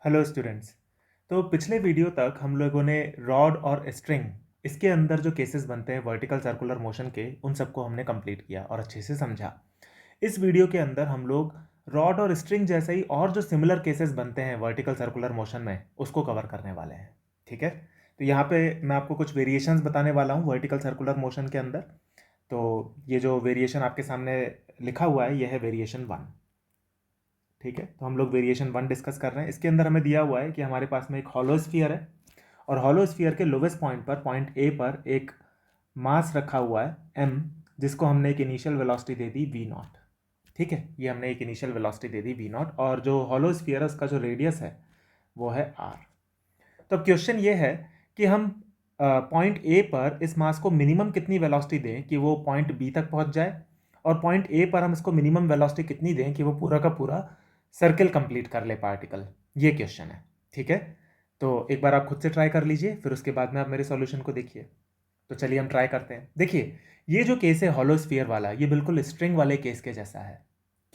Hello students. तो पिछले video तक हम लोगों ने रॉड और स्ट्रिंग इसके अंदर जो केसेस बनते हैं वर्टिकल सर्कुलर मोशन के उन सबको हमने कंप्लीट किया और अच्छे से समझा। इस वीडियो के अंदर हम लोग रॉड और स्ट्रिंग जैसे ही और जो सिमिलर केसेस बनते हैं वर्टिकल सर्कुलर मोशन में उसको कवर करने वाले हैं। ठीक है, तो यहाँ पे मैं आपको कुछ वेरिएशंस बताने वाला हूँ वर्टिकल सर्कुलर मोशन के अंदर। तो ये जो वेरिएशन आपके सामने लिखा हुआ है यह है वेरिएशन 1। ठीक है, तो हम लोग वेरिएशन 1 डिस्कस कर रहे हैं। इसके अंदर हमें दिया हुआ है कि हमारे पास में एक हॉलो स्फीयर है और हॉलो स्फीयर के लोवेस्ट पॉइंट पर पॉइंट ए पर एक मास रखा हुआ है m, जिसको हमने एक इनिशियल वेलोसिटी दे दी v0। ठीक है, ये हमने एक इनिशियल वेलोसिटी दे दी v0 और जो हॉलो स्फीयर है उसका जो रेडियस है वो है r। तो अब क्वेश्चन ये है कि हम पॉइंट ए पर इस मास को मिनिमम कितनी वेलोसिटी दें कि वो पॉइंट बी तक पहुंच जाए, और पॉइंट ए पर हम इसको मिनिमम वेलोसिटी कितनी दें कि वो पूरा का पूरा सर्किल कंप्लीट कर ले पार्टिकल। ये क्वेश्चन है। ठीक है, तो एक बार आप खुद से ट्राई कर लीजिए, फिर उसके बाद में आप मेरे सॉल्यूशन को देखिए। तो चलिए हम ट्राई करते हैं। देखिए, ये जो केस है हॉलो स्फीयर वाला, ये बिल्कुल स्ट्रिंग वाले केस के जैसा है।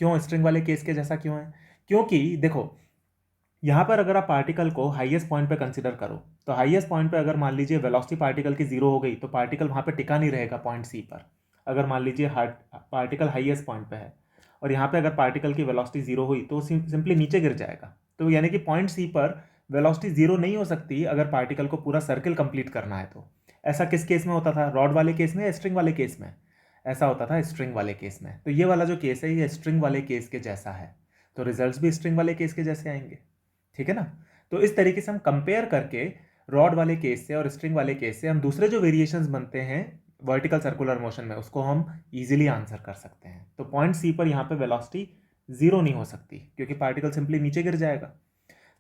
क्यों स्ट्रिंग वाले केस के जैसा क्यों है? क्योंकि देखो, यहाँ पर अगर आप पार्टिकल को हाईएस्ट पॉइंट पे कंसीडर करो तो हाईएस्ट पॉइंट पे अगर मान लीजिए वेलोसिटी पार्टिकल की जीरो हो गई तो पार्टिकल वहाँ पे टिका नहीं रहेगा पॉइंट सी पर। अगर मान लीजिए पार्टिकल हाईएस्ट पॉइंट पे है और यहाँ पे अगर पार्टिकल की वेलोसिटी जीरो हुई तो सिंपली नीचे गिर जाएगा। तो यानी कि पॉइंट सी पर वेलोसिटी जीरो नहीं हो सकती अगर पार्टिकल को पूरा सर्किल कंप्लीट करना है। तो ऐसा किस केस में होता था? रॉड वाले केस में या स्ट्रिंग वाले केस में? ऐसा होता था स्ट्रिंग वाले केस में। तो ये वाला जो केस है ये स्ट्रिंग वाले केस के जैसा है, तो रिजल्ट्स भी स्ट्रिंग वाले केस के जैसे आएंगे। ठीक है ना? तो इस तरीके से हम कंपेयर करके रॉड वाले केस से और स्ट्रिंग वाले केस से हम दूसरे जो वेरिएशंस बनते हैं वर्टिकल सर्कुलर मोशन में उसको हम इजीली आंसर कर सकते हैं। तो पॉइंट सी पर यहाँ पे वेलोसिटी जीरो नहीं हो सकती क्योंकि पार्टिकल सिंपली नीचे गिर जाएगा।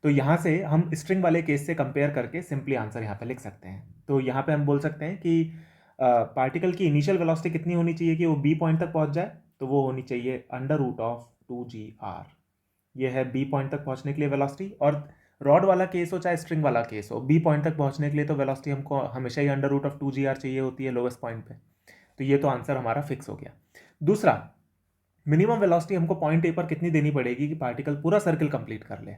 तो यहाँ से हम स्ट्रिंग वाले केस से कंपेयर करके सिंपली आंसर यहाँ पे लिख सकते हैं। तो यहाँ पे हम बोल सकते हैं कि पार्टिकल की इनिशियल वेलोसिटी कितनी होनी चाहिए कि वो बी पॉइंट तक पहुँच जाए? तो वो होनी चाहिए अंडर रूट ऑफ 2gr। ये है बी पॉइंट तक पहुंचने के लिए वेलोसिटी। और रॉड वाला केस हो चाहे स्ट्रिंग वाला केस हो, बी पॉइंट तक पहुंचने के लिए तो वेलोसिटी हमको हमेशा ही अंडर रूट ऑफ 2gr चाहिए होती है लोवेस्ट पॉइंट पे। तो ये तो आंसर हमारा फिक्स हो गया। दूसरा, मिनिमम वेलोसिटी हमको पॉइंट ए पर कितनी देनी पड़ेगी कि पार्टिकल पूरा सर्किल कंप्लीट कर ले?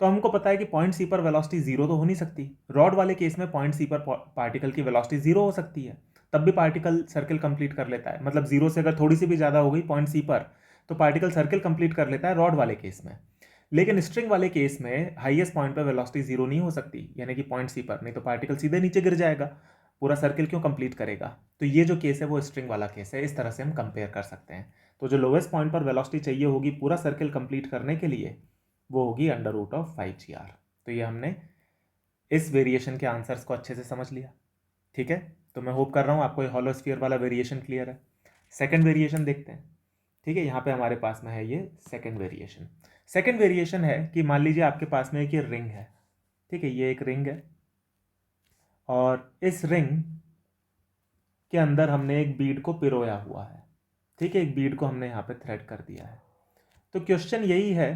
तो हमको पता है कि पॉइंट सी पर वेलोसिटी जीरो तो हो नहीं सकती। रॉड वाले केस में पॉइंट सी पर पार्टिकल की वेलोसिटी जीरो हो सकती है, तब भी पार्टिकल सर्किल कंप्लीट कर लेता है। मतलब जीरो से अगर थोड़ी सी भी ज़्यादा हो गई पॉइंट सी पर तो पार्टिकल सर्किल कंप्लीट कर लेता है रॉड वाले केस में। लेकिन स्ट्रिंग वाले केस में हाईएस्ट पॉइंट पर वेलोसिटी जीरो नहीं हो सकती, यानी कि पॉइंट सी पर, नहीं तो पार्टिकल सीधे नीचे गिर जाएगा, पूरा सर्किल क्यों कंप्लीट करेगा? तो ये जो केस है वो स्ट्रिंग वाला केस है। इस तरह से हम कंपेयर कर सकते हैं। तो जो लोवेस्ट पॉइंट पर वेलोसिटी चाहिए होगी पूरा सर्किल कंप्लीट करने के लिए वो होगी अंडर रूट ऑफ 5gr। तो ये हमने इस वेरिएशन के आंसर्स को अच्छे से समझ लिया। ठीक है, तो मैं होप कर रहा हूँ आपको ये हॉलो स्फीयर वाला वेरिएशन क्लियर है। सेकंड वेरिएशन देखते हैं। ठीक है, यहाँ पे हमारे पास में है ये सेकंड वेरिएशन। सेकंड वेरिएशन है कि मान लीजिए आपके पास में एक ये रिंग है। ठीक है, ये एक रिंग है और इस रिंग के अंदर हमने एक बीड को पिरोया हुआ है। ठीक है, एक बीड को हमने यहाँ पे थ्रेड कर दिया है। तो क्वेश्चन यही है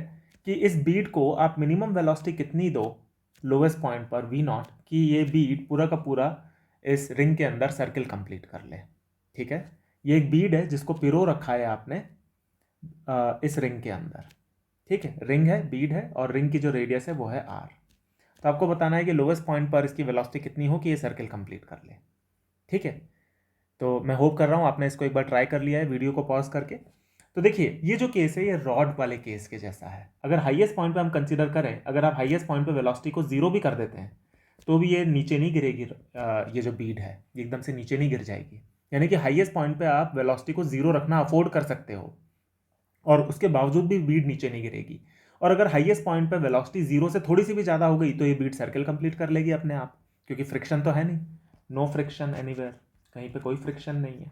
कि इस बीड को आप मिनिमम वेलोसिटी कितनी दो लोवेस्ट पॉइंट पर v0 कि ये बीड पूरा का पूरा इस रिंग के अंदर सर्किल कंप्लीट कर ले। ठीक है, ये एक बीड है जिसको पिरो रखा है आपने इस रिंग के अंदर। ठीक है, रिंग है, बीड है और रिंग की जो रेडियस है वो है r। तो आपको बताना है कि लोवेस्ट पॉइंट पर इसकी वेलोसिटी कितनी हो कि ये सर्किल कंप्लीट कर ले। ठीक है, तो मैं होप कर रहा हूँ आपने इसको एक बार ट्राई कर लिया है वीडियो को पॉज करके। तो देखिए, ये जो केस है ये रॉड वाले केस के जैसा है। अगर हाईएस्ट पॉइंट पे हम कंसीडर करें, अगर आप हाईएस्ट पॉइंट पे वेलोसिटी को जीरो भी कर देते हैं तो भी ये नीचे नहीं गिरेगी। ये जो बीड है ये एकदम से नीचे नहीं गिर जाएगी। यानी कि हाईएस्ट पॉइंट पे आप वेलोसिटी को जीरो रखना अफोर्ड कर सकते हो और उसके बावजूद भी बीड नीचे नहीं गिरेगी। और अगर हाईएस्ट पॉइंट पे वेलोसिटी जीरो से थोड़ी सी भी ज़्यादा हो गई तो ये बीड सर्किल कंप्लीट कर लेगी अपने आप, क्योंकि फ्रिक्शन तो है नहीं। नो फ्रिक्शन एनीवेयर, कहीं पे कोई फ्रिक्शन नहीं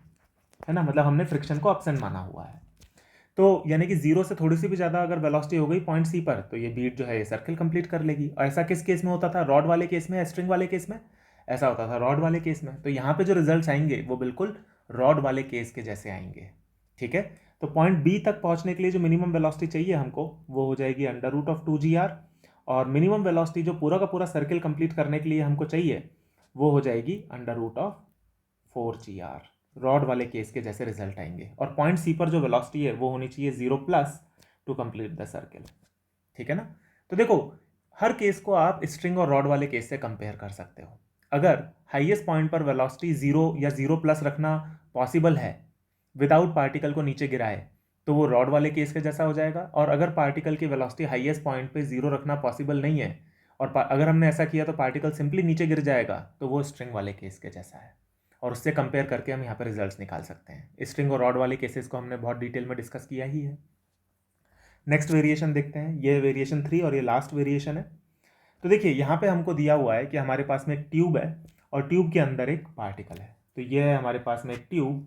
है ना? मतलब हमने फ्रिक्शन को एब्सेंट माना हुआ है। तो यानी कि जीरो से थोड़ी सी भी ज़्यादा अगर वेलोसिटी हो गई पॉइंट सी पर तो ये बीट जो है ये सर्किल कंप्लीट कर लेगी। और ऐसा किस केस में होता था? रॉड वाले केस में या स्ट्रिंग वाले केस में? ऐसा होता था रॉड वाले केस में। तो यहाँ पे जो रिजल्ट्स आएंगे वो बिल्कुल रॉड वाले केस के जैसे आएंगे। ठीक है, तो पॉइंट बी तक पहुँचने के लिए जो मिनिमम वेलोसिटी चाहिए हमको वो हो जाएगी अंडर रूट ऑफ 2gr। और मिनिमम वेलोसिटी जो पूरा का पूरा सर्किल कंप्लीट करने के लिए हमको चाहिए वो हो जाएगी under root of 4gr। Rod वाले केस के जैसे रिजल्ट आएंगे। और पॉइंट सी पर जो वेलोसिटी है वो होनी चाहिए zero plus two complete the circle. ठीक है ना? तो देखो, हर केस को आप स्ट्रिंग और रॉड वाले केस से कंपेयर कर सकते हो। अगर हाईएस्ट पॉइंट पर वेलोसिटी 0 या 0+ रखना पॉसिबल है विदाउट पार्टिकल को नीचे गिराए, तो वो रॉड वाले केस के जैसा हो जाएगा। और अगर पार्टिकल की वेलोसिटी हाईएस्ट पॉइंट पे 0 रखना पॉसिबल नहीं है और अगर हमने ऐसा किया तो पार्टिकल सिंपली नीचे गिर जाएगा, तो वो स्ट्रिंग वाले केस के जैसा है। और उससे कंपेयर करके हम यहाँ पर रिजल्ट्स निकाल सकते हैं। स्ट्रिंग और रॉड वाले केसेस को हमने बहुत डिटेल में डिस्कस किया ही है। नेक्स्ट वेरिएशन देखते हैं, ये वेरिएशन 3 और ये लास्ट वेरिएशन है। तो देखिए यहाँ पे हमको दिया हुआ है कि हमारे पास में एक ट्यूब है और ट्यूब के अंदर एक पार्टिकल है। तो ये है हमारे पास में एक ट्यूब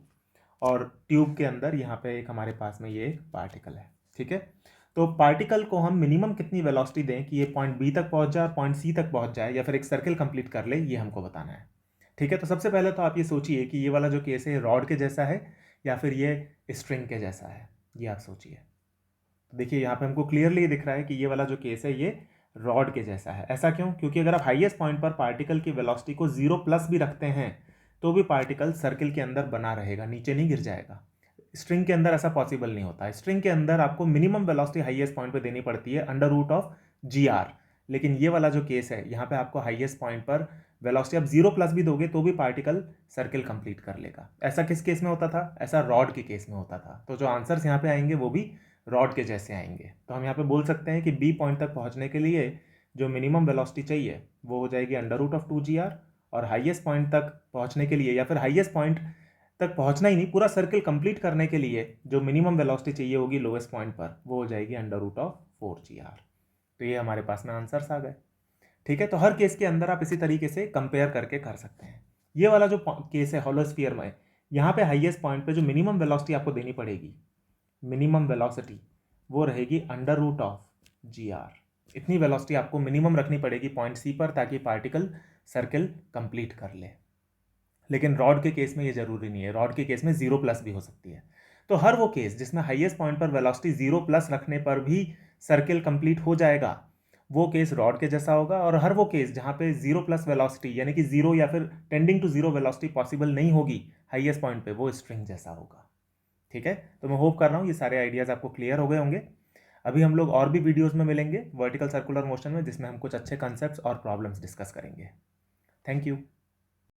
और ट्यूब के अंदर यहाँ पे एक हमारे पास में ये एक पार्टिकल है। ठीक है, तो पार्टिकल को हम मिनिमम कितनी वेलोसिटी दें कि ये पॉइंट बी तक पहुँच जाए, पॉइंट सी तक पहुँच जाए या फिर एक सर्किल कंप्लीट कर ले, ये हमको बताना है। ठीक है, तो सबसे पहले तो आप ये सोचिए कि ये वाला जो केस है रॉड के जैसा है या फिर ये स्ट्रिंग के जैसा है, ये आप सोचिए। देखिए यहाँ पे हमको क्लियरली दिख रहा है कि ये वाला जो केस है ये रॉड के जैसा है। ऐसा क्यों? क्योंकि अगर आप हाईएस्ट पॉइंट पर पार्टिकल की वेलोसिटी को 0+ भी रखते हैं तो भी पार्टिकल सर्किल के अंदर बना रहेगा, नीचे नहीं गिर जाएगा। स्ट्रिंग के अंदर ऐसा पॉसिबल नहीं होता। स्ट्रिंग के अंदर आपको मिनिमम वेलोसिटी हाईएस्ट पॉइंट पर देनी पड़ती है √g(r). लेकिन ये वाला जो केस है यहाँ पे आपको हाईएस्ट पॉइंट पर वेलोसिटी आप 0+ भी दोगे तो भी पार्टिकल सर्किल कंप्लीट कर लेगा। ऐसा किस केस में होता था? ऐसा रॉड के केस में होता था। तो जो आंसर्स यहाँ पे आएंगे वो भी रॉड के जैसे आएंगे। तो हम यहाँ पे बोल सकते हैं कि बी पॉइंट तक पहुँचने के लिए जो मिनिमम वेलोसिटी चाहिए वो हो जाएगी √2g(r), और हाईएस्ट पॉइंट तक पहुँचने के लिए या फिर हाईएस्ट पॉइंट तक पहुँचना ही नहीं, पूरा सर्किल कंप्लीट करने के लिए जो मिनिमम वेलोसिटी चाहिए होगी लोएस्ट पॉइंट पर, वो हो जाएगी √4g(r). तो ये हमारे पास में आंसर्स आ गए। ठीक है, तो हर केस के अंदर आप इसी तरीके से कंपेयर करके कर सकते हैं। ये वाला जो केस है होलोस्फीयर में, यहाँ पे हाईएस्ट पॉइंट पे जो मिनिमम वेलोसिटी आपको देनी पड़ेगी, मिनिमम वेलोसिटी वो रहेगी √g(r). इतनी वेलोसिटी आपको मिनिमम रखनी पड़ेगी पॉइंट सी पर ताकि पार्टिकल सर्किल कंप्लीट कर ले। लेकिन रॉड के केस में ये जरूरी नहीं है, रॉड के केस में 0+ भी हो सकती है। तो हर वो केस जिसमें हाईएस्ट पॉइंट पर वेलोसिटी 0+ रखने पर भी सर्किल कंप्लीट हो जाएगा, वो केस रॉड के जैसा होगा। और हर वो केस जहाँ पे 0+ वेलोसिटी यानी कि 0 या फिर टेंडिंग टू 0 वेलोसिटी पॉसिबल नहीं होगी हाईएस्ट पॉइंट पे, वो स्ट्रिंग जैसा होगा। ठीक है, तो मैं होप कर रहा हूँ ये सारे आइडियाज़ आपको क्लियर हो गए होंगे। अभी हम लोग और भी वीडियोज़ में मिलेंगे वर्टिकल सर्कुलर मोशन में, जिसमें हम कुछ अच्छे कंसेप्ट्स और प्रॉब्लम्स डिस्कस करेंगे। Thank you.